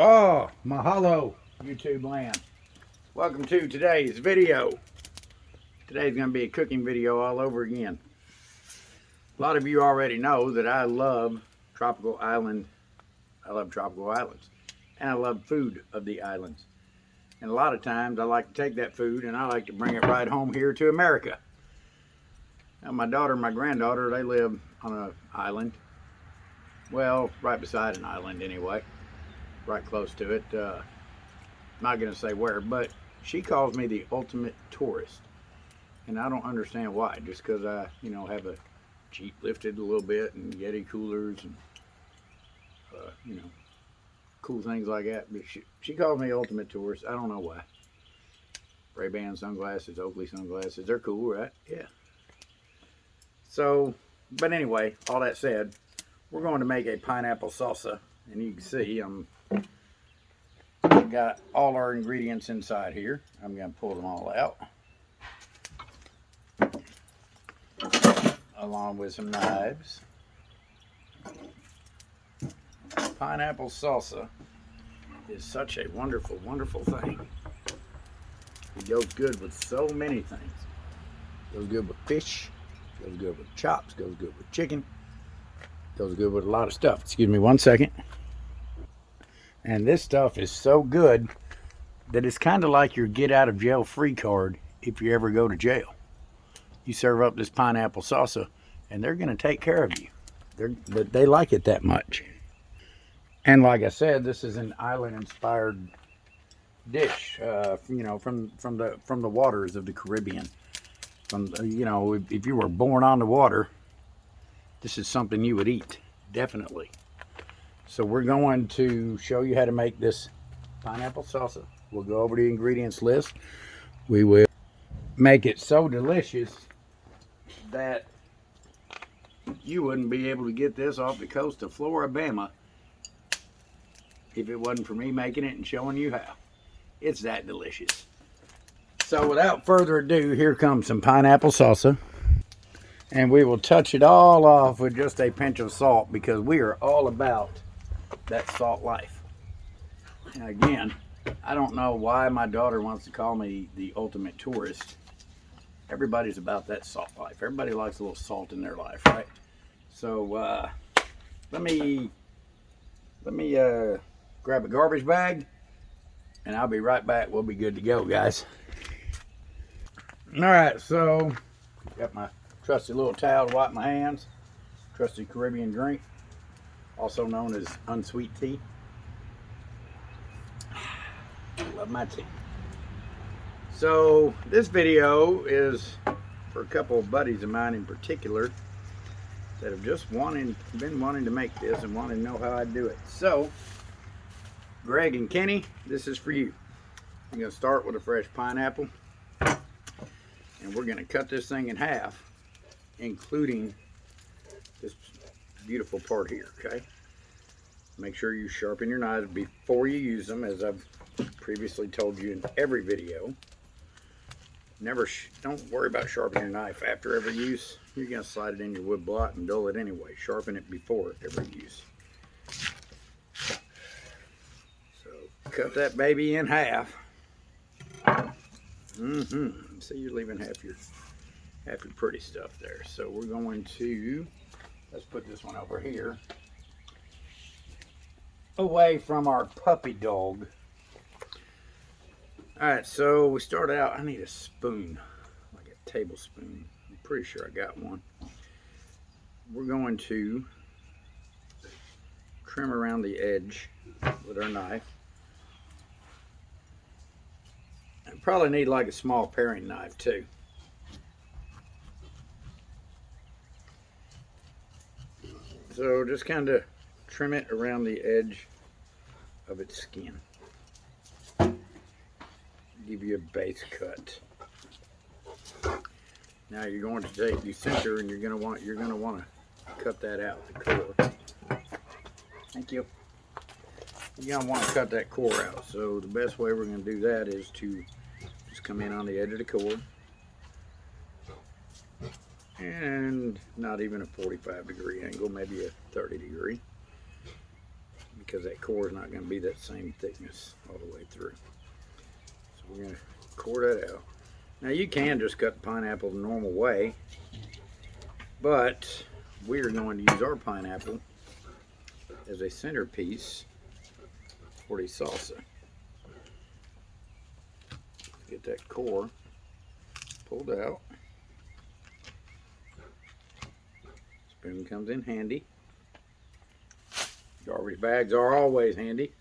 Oh, mahalo, YouTube land. Welcome to today's video. Today's going to be a cooking video all over again. A lot of you already know that I love tropical island. I love tropical islands. And I love food of the islands. And a lot of times I like to take that food and I like to bring it right home here to America. Now my daughter and my granddaughter, they live on an island. Well, right beside an island anyway. Right close to it. Not going to say where, but she calls me the ultimate tourist. And I don't understand why. Just because I, have a Jeep lifted a little bit and Yeti coolers and, cool things like that. But she calls me ultimate tourist. I don't know why. Ray-Ban sunglasses, Oakley sunglasses, they're cool, right? Yeah. So, but anyway, all that said, we're going to make a pineapple salsa. And you can see I've got all our ingredients inside here. I'm going to pull them all out. Along with some knives. Pineapple salsa is such a wonderful, wonderful thing. It goes good with so many things. Goes good with fish. Goes good with chops. Goes good with chicken. Goes good with a lot of stuff. Excuse me one second. And this stuff is so good that it's kind of like your get out of jail free card if you ever go to jail. You serve up this pineapple salsa and they're going to take care of you. They like it that much. And like I said, this is an island inspired dish, from the waters of the Caribbean. If you were born on the water, this is something you would eat, definitely. So we're going to show you how to make this pineapple salsa. We'll go over the ingredients list. We will make it so delicious that you wouldn't be able to get this off the coast of Floribama if it wasn't for me making it and showing you how. It's that delicious. So without further ado, here comes some pineapple salsa. And we will touch it all off with just a pinch of salt because we are all about that salt life. And again, I don't know why my daughter wants to call me the ultimate tourist. Everybody's about that salt life. Everybody likes a little salt in their life, right? So let me grab a garbage bag and I'll be right back. We'll be good to go, guys. All right, so got my trusty little towel to wipe my hands. Trusty Caribbean drink, also known as unsweet tea. Love my tea. So this video is for a couple of buddies of mine in particular that have just been wanting to make this and want to know how I do it. So Greg and Kenny, this is for you. I'm going to start with a fresh pineapple and we're going to cut this thing in half, including this beautiful part here, okay? Make sure you sharpen your knives before you use them, as I've previously told you in every video. Don't worry about sharpening your knife after every use. You're going to slide it in your wood blot and dull it anyway. Sharpen it before every use. So cut that baby in half. See, you're leaving half your pretty stuff there. So we're going to, let's put this one over here, away from our puppy dog. All right, so we start out, I need a spoon, like a tablespoon. I'm pretty sure I got one. We're going to trim around the edge with our knife. I probably need like a small paring knife too. So just kind of trim it around the edge of its skin. Give you a base cut. Now you're going to take the center and you're going to want to cut that out, the core. Thank you. You're going to want to cut that core out. So the best way we're going to do that is to just come in on the edge of the core. And not even a 45-degree angle, maybe a 30-degree. because that core is not going to be that same thickness all the way through. So we're going to core that out. Now you can just cut the pineapple the normal way, but we're going to use our pineapple as a centerpiece for the salsa. Get that core pulled out. Spoon comes in handy. Garbage bags are always handy.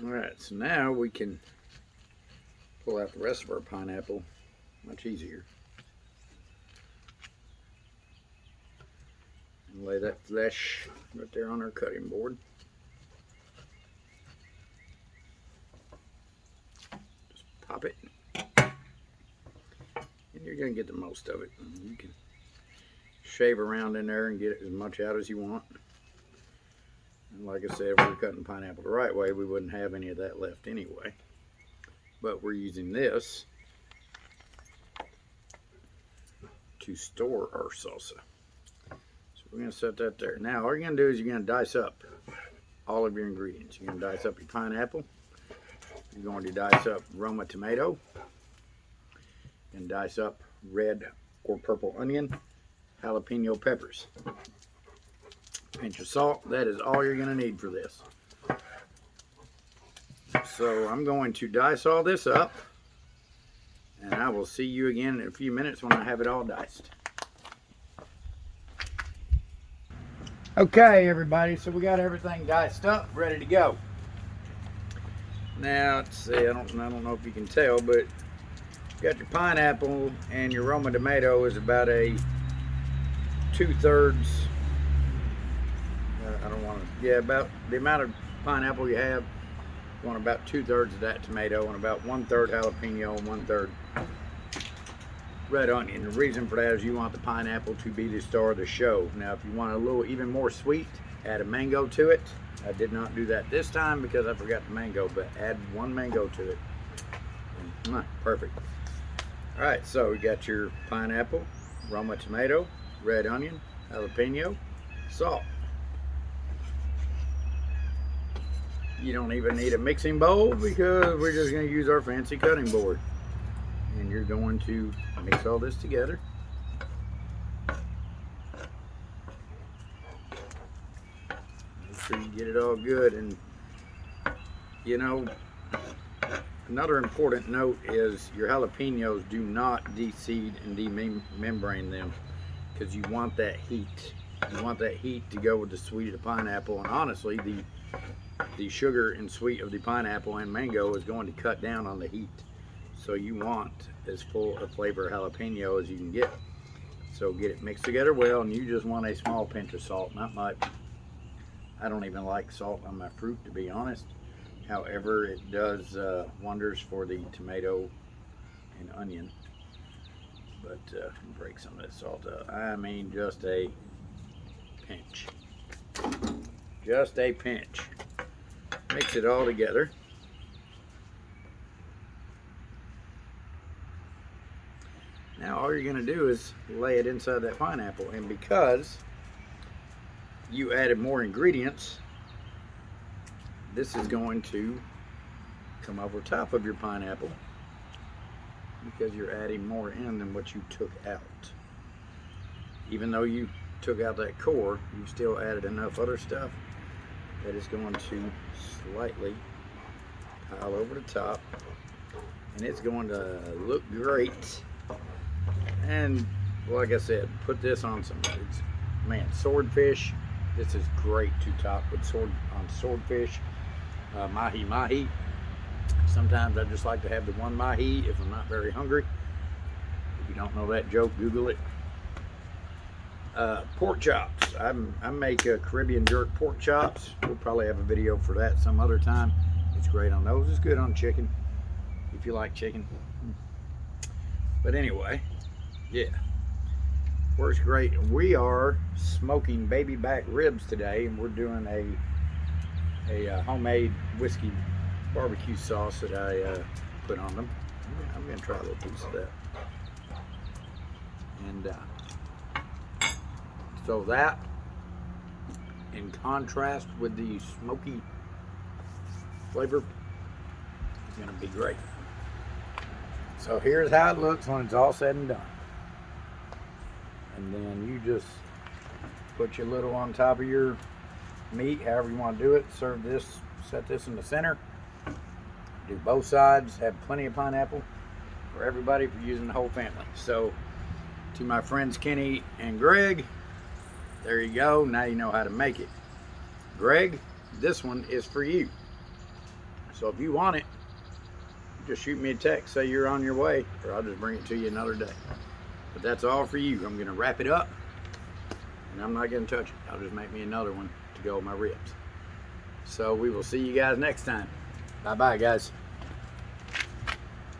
Alright, so now we can pull out the rest of our pineapple much easier. And lay that flesh right there on our cutting board. Just pop it. And you're going to get the most of it. You can shave around in there and get as much out as you want. And like I said, if we were cutting pineapple the right way, we wouldn't have any of that left anyway. But we're using this to store our salsa. So we're going to set that there. Now all you're going to do is you're going to dice up all of your ingredients. You're going to dice up your pineapple. You're going to dice up Roma tomato. And dice up red or purple onion, jalapeno peppers. Pinch of salt. That is all you're going to need for this. So I'm going to dice all this up, and I will see you again in a few minutes when I have it all diced. Okay, everybody, so we got everything diced up, ready to go. Now, let's see, I don't know if you can tell, but you got your pineapple and your Roma tomato is about a 2/3. I don't want to. Yeah, about the amount of pineapple you have. You want about 2/3 of that tomato and about 1/3 jalapeno and 1/3 red onion. The reason for that is you want the pineapple to be the star of the show. Now, if you want a little even more sweet, add a mango to it. I did not do that this time because I forgot the mango, but add 1 mango to it. And, perfect. All right, so we got your pineapple, Roma tomato, red onion, jalapeno, salt. You don't even need a mixing bowl because we're just going to use our fancy cutting board. And you're going to mix all this together. Make sure you get it all good. And you know, another important note is your jalapenos, do not de-seed and demembrane them, because you want that heat. You want that heat to go with the sweet of the pineapple. And honestly, the sugar and sweet of the pineapple and mango is going to cut down on the heat. So you want as full a flavor of jalapeno as you can get. So get it mixed together well, and you just want a small pinch of salt, not much. I don't even like salt on my fruit, to be honest. However, it does wonders for the tomato and onion. But break some of that salt up. I mean, just a pinch. Just a pinch. Mix it all together. Now all you're going to do is lay it inside that pineapple, and because you added more ingredients, this is going to come over top of your pineapple because you're adding more in than what you took out. Even though you took out that core, you still added enough other stuff that is going to slightly pile over the top, and it's going to look great. And like I said, put this on some, swordfish. This is great to top with swordfish, mahi. Sometimes I just like to have the one mahi if I'm not very hungry. If you don't know that joke, Google it. Pork chops. I make Caribbean jerk pork chops. We'll probably have a video for that some other time. It's great on those. It's good on chicken if you like chicken. But anyway, yeah, works great. We are smoking baby back ribs today, and we're doing a homemade whiskey barbecue sauce that I put on them. I'm gonna try a little piece of that. And So that, in contrast with the smoky flavor, is gonna be great. So here's how it looks when it's all said and done. And then you just put your little on top of your meat, however you want to do it. Serve this, set this in the center. Do both sides, have plenty of pineapple for everybody, for using the whole family. So to my friends Kenny and Greg, there you go. Now you know how to make it. Greg, this one is for you. So if you want it, just shoot me a text, say you're on your way, or I'll just bring it to you another day. But that's all for you. I'm gonna wrap it up, and I'm not gonna touch it. I'll just make me another one to go with my ribs. So we will see you guys next time. Bye bye, guys.